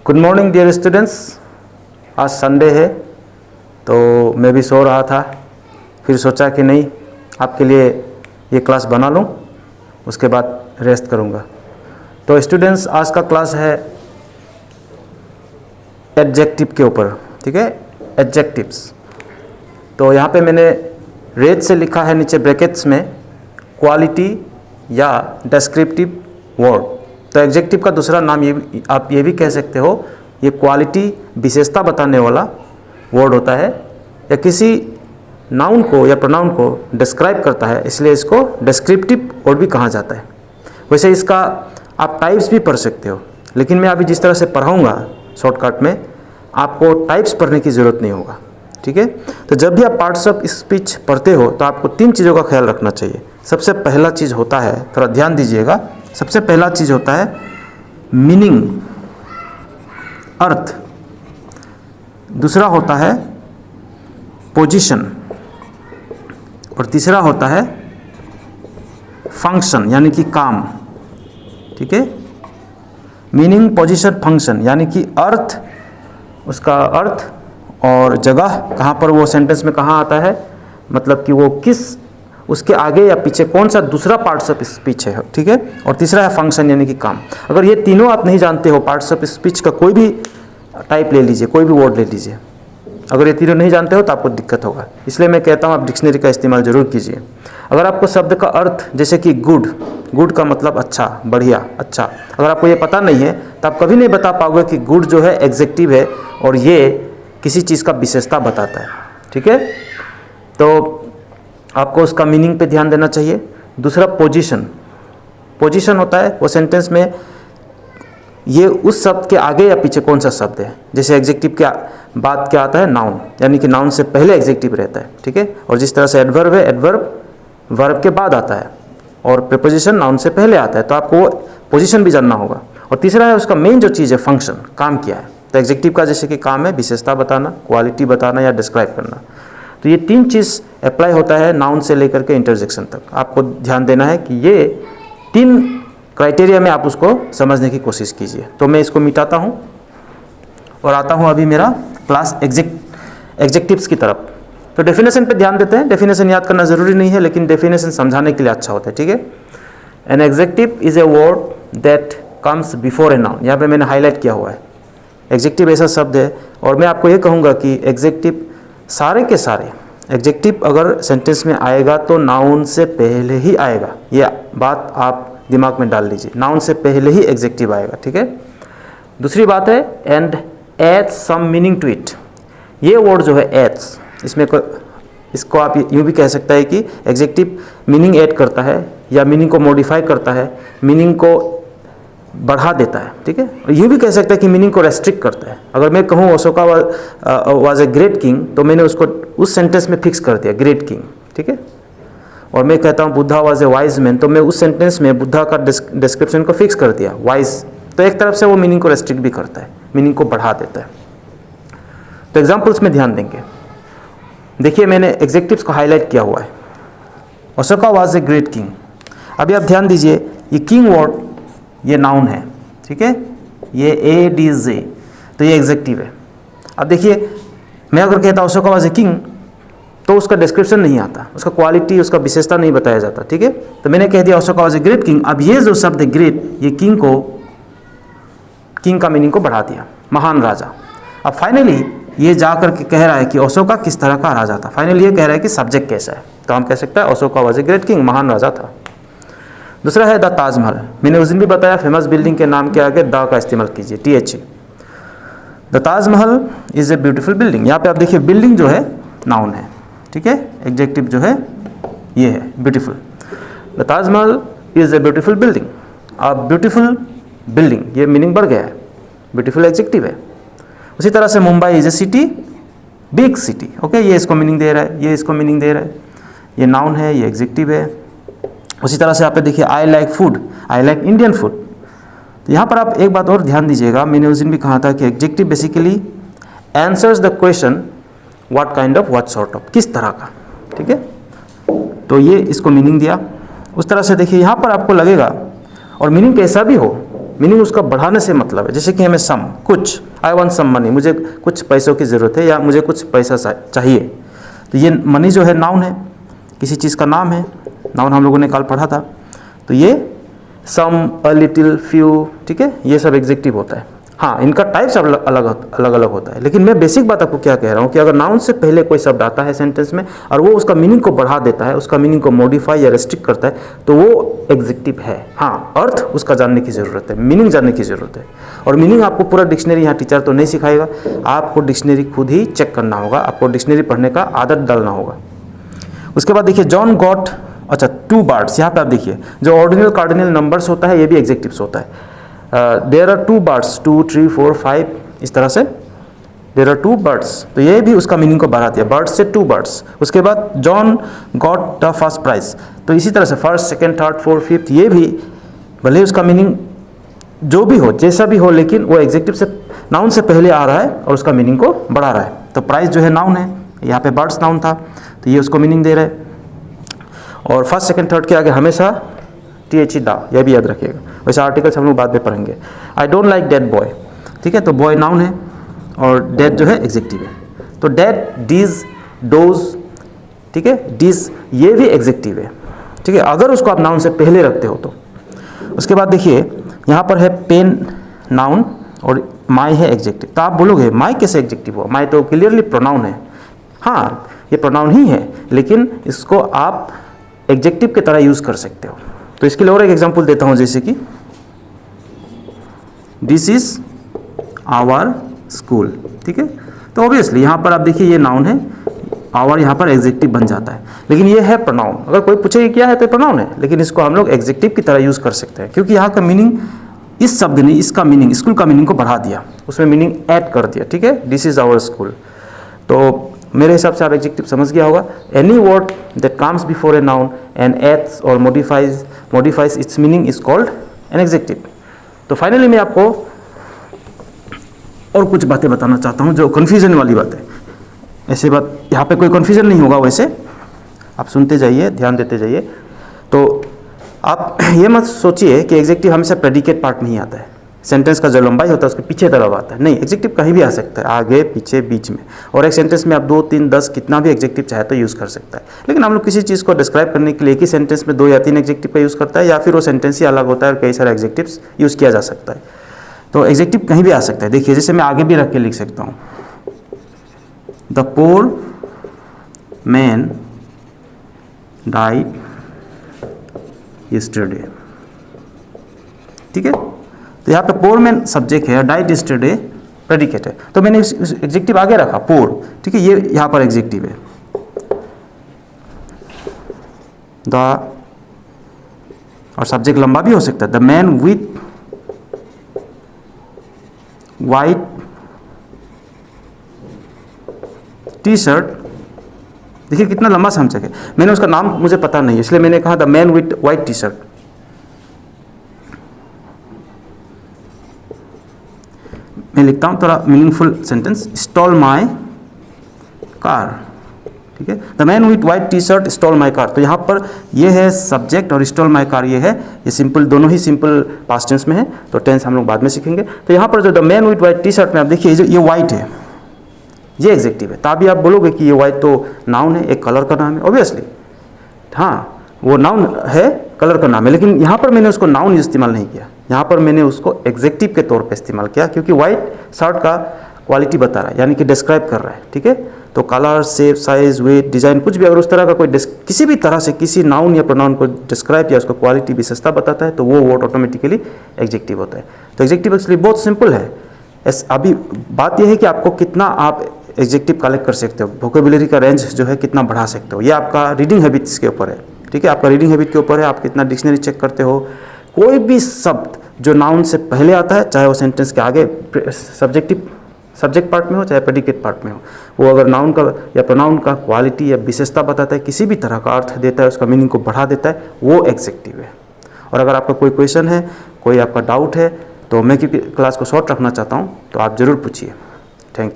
Good morning dear students. आज Sunday है तो मैं भी सो रहा था, फिर सोचा कि नहीं आपके लिए ये क्लास बना लूँ, उसके बाद रेस्ट करूँगा। तो स्टूडेंट्स आज का क्लास है एडजेक्टिव के ऊपर, ठीक है, एडजेक्टिव्स। तो यहाँ पे मैंने रेड से लिखा है नीचे ब्रैकेट्स में क्वालिटी या डिस्क्रिप्टिव वर्ड। तो एडजेक्टिव का दूसरा नाम आप ये भी कह सकते हो, ये क्वालिटी विशेषता बताने वाला वर्ड होता है या किसी नाउन को या प्रोनाउन को डिस्क्राइब करता है, इसलिए इसको डिस्क्रिप्टिव वर्ड भी कहा जाता है। वैसे इसका आप टाइप्स भी पढ़ सकते हो, लेकिन मैं अभी जिस तरह से पढ़ाऊँगा शॉर्टकट में, आपको टाइप्स पढ़ने की ज़रूरत नहीं होगा, ठीक है। तो जब भी आप पार्ट्स ऑफ स्पीच पढ़ते हो तो आपको 3 चीज़ों का ख्याल रखना चाहिए। सबसे पहला चीज़ होता है, थोड़ा ध्यान दीजिएगा, सबसे पहला चीज़ होता है मीनिंग, अर्थ। दूसरा होता है पोजीशन और तीसरा होता है फंक्शन यानी कि काम, ठीक है। मीनिंग, पोजीशन, फंक्शन यानी कि अर्थ, उसका अर्थ और जगह, कहाँ पर वो सेंटेंस में कहाँ आता है, मतलब कि वो किस, उसके आगे या पीछे कौन सा दूसरा पार्ट्स ऑफ स्पीच है, ठीक है। और तीसरा है फंक्शन यानी कि काम। अगर ये तीनों आप नहीं जानते हो, पार्ट्स ऑफ स्पीच का कोई भी टाइप ले लीजिए, कोई भी वर्ड ले लीजिए, अगर ये तीनों नहीं जानते हो तो आपको दिक्कत होगा। इसलिए मैं कहता हूँ आप डिक्शनरी का इस्तेमाल जरूर कीजिए। अगर आपको शब्द का अर्थ, जैसे कि गुड, गुड का मतलब अच्छा, बढ़िया, अच्छा, अगर आपको ये पता नहीं है तो आप कभी नहीं बता पाओगे कि गुड जो है एग्जेक्टिव है और ये किसी चीज़ का विशेषता बताता है, ठीक है। तो आपको उसका मीनिंग पे ध्यान देना चाहिए। दूसरा पोजीशन, पोजीशन होता है वो सेंटेंस में ये उस शब्द के आगे या पीछे कौन सा शब्द है। जैसे एग्जेक्टिव के बाद क्या आता है, नाउन, यानी कि नाउन से पहले एग्जेक्टिव रहता है, ठीक है। और जिस तरह से एडवर्ब है, एडवर्ब वर्ब के बाद आता है और प्रीपोजिशन नाउन से पहले आता है, तो आपको वो पोजीशन भी जानना होगा। और तीसरा है उसका मेन जो चीज़ है, फंक्शन, काम क्या है। तो एग्जेक्टिव का जैसे कि काम है विशेषता बताना, क्वालिटी बताना या डिस्क्राइब करना। तो ये 3 चीज़ अप्लाई होता है नाउन से लेकर के इंटरजेक्शन तक। आपको ध्यान देना है कि ये 3 क्राइटेरिया में आप उसको समझने की कोशिश कीजिए। तो मैं इसको मिटाता हूँ और आता हूँ अभी मेरा क्लास एग्जेक्टिव्स की तरफ। तो डेफिनेशन पे ध्यान देते हैं। डेफिनेशन याद करना ज़रूरी नहीं है, लेकिन डेफिनेशन समझाने के लिए अच्छा होता है, ठीक है। An adjective is a word that comes before a noun. यहाँ पे मैंने हाईलाइट किया हुआ है, एग्जेक्टिव ऐसा शब्द है। और मैं आपको ये कहूँगा कि एग्जेक्टिव सारे के सारे एग्जेक्टिव अगर सेंटेंस में आएगा तो नाउन से पहले ही आएगा। ये बात आप दिमाग में डाल लीजिए, नाउन से पहले ही एग्जेक्टिव आएगा, ठीक है। दूसरी बात है and add some meaning to it. ये वर्ड जो है एड्स, इसको आप यूँ भी कह सकते हैं कि एग्जेक्टिव मीनिंग ऐड करता है या मीनिंग को मॉडिफाई करता है, मीनिंग को बढ़ा देता है, ठीक है। और ये भी कह सकते हैं कि मीनिंग को रेस्ट्रिक्ट करता है। अगर मैं कहूँ Ashoka was a great king, तो मैंने उसको उस सेंटेंस में फिक्स कर दिया, ग्रेट किंग, ठीक है। और मैं कहता हूँ Buddha was a wise man, तो मैं उस सेंटेंस में बुद्धा का डिस्क्रिप्शन को फिक्स कर दिया, वाइज। तो एक तरफ से वो मीनिंग को रेस्ट्रिक्ट भी करता है, मीनिंग को बढ़ा देता है। तो एग्जाम्पल्स में ध्यान देंगे। देखिए मैंने एग्जेक्टिव्स को हाईलाइट किया हुआ है। Ashoka was a great king. अभी आप ध्यान दीजिए, ये किंग वर्ड ये नाउन है, ठीक है, ये ADJ, तो ये एग्जेक्टिव है। अब देखिए मैं अगर कहता हूँ अशोका वाज ए किंग, तो उसका डिस्क्रिप्शन नहीं आता, उसका क्वालिटी, उसका विशेषता नहीं बताया जाता, ठीक है। तो मैंने कह दिया Ashoka was a great king. अब ये जो शब्द है ग्रेट, ये किंग का मीनिंग को बढ़ा दिया, महान राजा। अब फाइनली ये जा करके कह रहा है कि अशोका किस तरह का राजा था। फाइनली ये कह रहा है कि सब्जेक्ट कैसा है, तो हम कह सकते हैं Ashoka was a great king, महान राजा था। दूसरा है द ताजमहल। मैंने उस दिन भी बताया फेमस बिल्डिंग के नाम के आगे द का इस्तेमाल कीजिए, THE। The Taj Mahal is a beautiful building. यहाँ पे आप देखिए बिल्डिंग जो है नाउन है, ठीक है, एग्जेक्टिव जो है ये है beautiful. The Taj Mahal is a beautiful building. अब ब्यूटीफुल बिल्डिंग, ये मीनिंग बढ़ गया है, ब्यूटीफुल एग्जेक्टिव है। उसी तरह से Mumbai is a city, big city, okay, ये इसको मीनिंग दे रहा है, ये इसको मीनिंग दे रहा है, ये नाउन है, ये एग्जेक्टिव है। उसी तरह से आप देखिए I like food, I like Indian food. तो यहाँ पर आप एक बात और ध्यान दीजिएगा, मैंने उस दिन भी कहा था कि executive basically answers the question what kind of, what sort of, किस तरह का, ठीक है। तो ये इसको मीनिंग दिया। उस तरह से देखिए यहाँ पर आपको लगेगा, और मीनिंग कैसा भी हो, मीनिंग उसका बढ़ाने से मतलब है। जैसे कि हमें सम, कुछ, आई वांट सम मनी, मुझे कुछ पैसों की ज़रूरत है या मुझे कुछ पैसा चाहिए। तो ये मनी जो है नाउन है, किसी चीज़ का नाम है, नाउन हम लोगों ने कल पढ़ा था। तो ये सम, अ लिटिल, फ्यू, ठीक है, ये सब एग्जेक्टिव होता है। हाँ, इनका टाइप्स अलग अलग होता है, लेकिन मैं बेसिक बात आपको क्या कह रहा हूँ कि अगर नाउन से पहले कोई शब्द आता है सेंटेंस में और वो उसका मीनिंग को बढ़ा देता है, उसका मीनिंग को मॉडिफाई या रेस्ट्रिक्ट करता है, तो वो एग्जेक्टिव है। हाँ, अर्थ उसका जानने की ज़रूरत है, मीनिंग जानने की ज़रूरत है। और मीनिंग आपको पूरा डिक्शनरी यहाँ टीचर तो नहीं सिखाएगा, आपको डिक्शनरी खुद ही चेक करना होगा, आपको डिक्शनरी पढ़ने का आदत डालना होगा। उसके बाद देखिए जॉन गॉट, अच्छा 2 बर्ड्स, यहाँ पे आप देखिए जो ऑर्डिनल कार्डिनल नंबर्स होता है ये भी एग्जेक्टिव्स होता है। देयर आर 2 बर्ड्स, 2, 3, 4, 5, इस तरह से देयर आर 2 बर्ड्स, तो ये भी उसका मीनिंग को बढ़ा दिया, बर्ड्स से 2 बर्ड्स। उसके बाद John got the first prize, तो इसी तरह से first, second, third, fourth, fifth, ये भी भले उसका मीनिंग जो भी हो, जैसा भी हो, लेकिन वो एग्जेक्टिव से, नाउन से पहले आ रहा है और उसका मीनिंग को बढ़ा रहा है। तो प्राइज जो है नाउन है, यहाँ पे बर्ड्स नाउन था, तो ये उसको मीनिंग दे रहा है। और फर्स्ट, सेकेंड, थर्ड के आगे हमेशा THE दा, यह भी याद रखिएगा। वैसे आर्टिकल्स हम लोग बाद में पढ़ेंगे। I don't like dead boy, ठीक है, तो बॉय नाउन है और डेड जो है एग्जेक्टिव है। तो डेड, डीज, डोज, ठीक है, डीज ये भी एग्जेक्टिव है, ठीक है, अगर उसको आप नाउन से पहले रखते हो तो। उसके बाद देखिए यहाँ पर है पेन नाउन और माई है एग्जेक्टिव। तो आप बोलोगे माई कैसे एग्जेक्टिव हुआ, माई तो क्लियरली प्रोनाउन है। हाँ, ये प्रोनाउन ही है, लेकिन इसको आप एग्जेक्टिव की तरह यूज़ कर सकते हो। तो इसके लिए और एक एग्जांपल देता हूँ, जैसे कि दिस इज आवर स्कूल, ठीक है, तो ऑब्वियसली यहाँ पर आप देखिए ये नाउन है, आवर यहाँ पर एग्जेक्टिव बन जाता है, लेकिन ये है प्रोनाउन। अगर कोई पूछे क्या है तो प्रोनाउन है, लेकिन इसको हम लोग एग्जेक्टिव की तरह यूज़ कर सकते हैं, क्योंकि यहाँ का मीनिंग, इस शब्द ने इसका मीनिंग, स्कूल का मीनिंग को बढ़ा दिया, उसमें मीनिंग ऐड कर दिया, ठीक है, दिस इज आवर स्कूल। तो मेरे हिसाब से आप एग्जेक्टिव समझ गया होगा। Any word that comes before a noun and adds or modifies its meaning is called an adjective. तो फाइनली मैं आपको और कुछ बातें बताना चाहता हूँ जो कन्फ्यूजन वाली बात है। ऐसे बात यहाँ पे कोई कन्फ्यूजन नहीं होगा, वैसे आप सुनते जाइए, ध्यान देते जाइए। तो आप ये मत सोचिए कि एग्जेक्टिव हमेशा प्रेडिकेट पार्ट में ही आता है, सेंटेंस का जो लंबाई होता है उसके पीछे तरफ आता है। नहीं, एग्जेक्टिव कहीं भी आ सकता है, आगे, पीछे, बीच में। और एक सेंटेंस में आप 2, 3, 10 कितना भी एग्जेक्टिव चाहे तो यूज़ कर सकता है। लेकिन हम लोग किसी चीज़ को डिस्क्राइब करने के लिए एक ही सेंटेंस में 2 या 3 एग्जेक्टिव का यूज़ करता है, या फिर वो सेंटेंस ही अलग होता है और कई सारे एग्जेक्टिव्स यूज़ किया जा सकता है। तो एग्जेक्टिव कहीं भी आ सकता है। देखिए जैसे मैं आगे भी रख के लिख सकता हूँ, the poor man died yesterday, ठीक है, तो यहाँ पे पोर मैन सब्जेक्ट है, डाइड यस्टरडे प्रेडिकेट है, तो मैंने इस एग्जेक्टिव आगे रखा पोर, ठीक है, ये यहाँ पर एग्जेक्टिव है। द, और सब्जेक्ट लंबा भी हो सकता है, the man with white t-shirt, देखिए कितना लंबा सब्जेक्ट है। मैंने उसका नाम मुझे पता नहीं है, इसलिए मैंने कहा the man with white t-shirt. मैं लिखता हूँ थोड़ा meaningful sentence, stole my car, ठीक है, the man with white t-shirt stole my car. तो यहाँ पर ये है सब्जेक्ट और स्टॉल माई कार ये है, ये सिंपल, दोनों ही सिंपल पास्ट टेंस में है, तो टेंस हम लोग बाद में सीखेंगे। तो यहाँ पर जो the man with white T shirt में आप देखिए जो ये वाइट है, ये एग्जेक्टिव है। तभी आप बोलोगे कि ये वाइट तो नाउन है, एक कलर का नाम है, ऑब्वियसली हाँ वो नाउन है, कलर का नाम है, लेकिन यहाँ पर मैंने उसको नाउन इस्तेमाल नहीं किया, यहाँ पर मैंने उसको एग्जेक्टिव के तौर पे इस्तेमाल किया, क्योंकि वाइट शर्ट का क्वालिटी बता रहा है, यानी कि डिस्क्राइब कर रहा है, ठीक है। तो colour, shape, size, weight, design, कुछ भी अगर उस तरह का कोई किसी भी तरह से किसी नाउन या प्रोनाउन को डिस्क्राइब या उसको क्वालिटी, विशेषता बताता है, तो वो वर्ड ऑटोमेटिकली एग्जेक्टिव होता है। तो एग्जेक्टिव एक्चुअली बहुत सिंपल है। अभी बात यह है कि आपको कितना आप एग्जेक्टिव कलेक्ट कर सकते हो, वोकेबुलरी का रेंज जो है कितना बढ़ा सकते हो, ये आपका रीडिंग हैबिट्स के ऊपर है, ठीक है, आपका रीडिंग हैबिट के ऊपर है, आप कितना डिक्शनरी चेक करते हो। कोई भी शब्द जो नाउन से पहले आता है, चाहे वो सेंटेंस के आगे सब्जेक्ट पार्ट में हो, चाहे प्रेडिकेट पार्ट में हो, वो अगर नाउन का या प्रोनाउन का क्वालिटी या विशेषता बताता है, किसी भी तरह का अर्थ देता है, उसका मीनिंग को बढ़ा देता है, वो एग्जेक्टिव है। और अगर आपका कोई क्वेश्चन है, कोई आपका डाउट है, तो मैं क्योंकि क्लास को शॉर्ट रखना चाहता हूँ, तो आप ज़रूर पूछिए।